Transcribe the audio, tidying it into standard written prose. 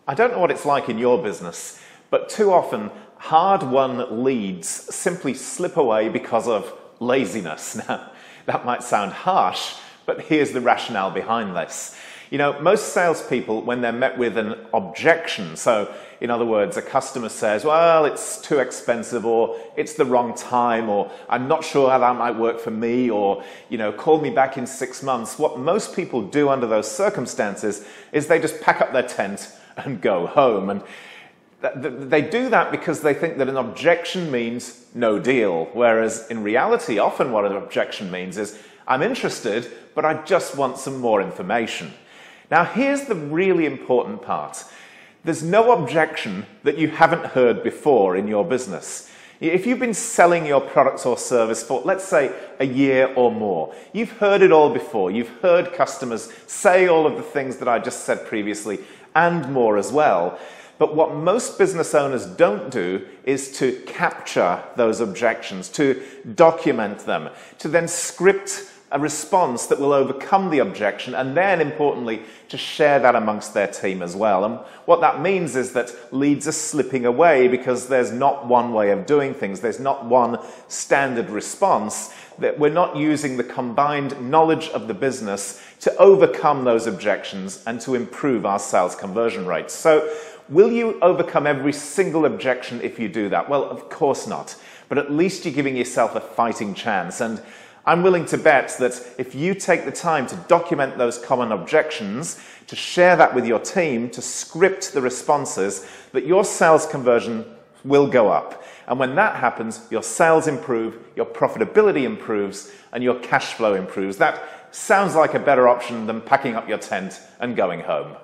I don't know what it's like in your business, but too often hard-won leads simply slip away because of laziness. Now, that might sound harsh, but here's the rationale behind this. You know, most salespeople, when they're met with an objection, so in other words, a customer says, well, it's too expensive, or it's the wrong time, or I'm not sure how that might work for me, or, you know, call me back in 6 months. What most people do under those circumstances is they just pack up their tent and go home. And they do that because they think that an objection means no deal, whereas in reality, often what an objection means is, I'm interested, but I just want some more information. Now, here's the really important part. There's no objection that you haven't heard before in your business. If you've been selling your products or service for, let's say, a year or more, you've heard it all before. You've heard customers say all of the things that I just said previously, and more as well. But what most business owners don't do is to capture those objections, to document them, to then script a response that will overcome the objection, and then, importantly, to share that amongst their team as well. And what that means is that leads are slipping away because there's not one way of doing things. There's not one standard response. That we're not using the combined knowledge of the business to overcome those objections and to improve our sales conversion rates. So, will you overcome every single objection if you do that? Well, of course not. But at least you're giving yourself a fighting chance. And I'm willing to bet that if you take the time to document those common objections, to share that with your team, to script the responses, that your sales conversion will go up. And when that happens, your sales improve, your profitability improves, and your cash flow improves. That sounds like a better option than packing up your tent and going home.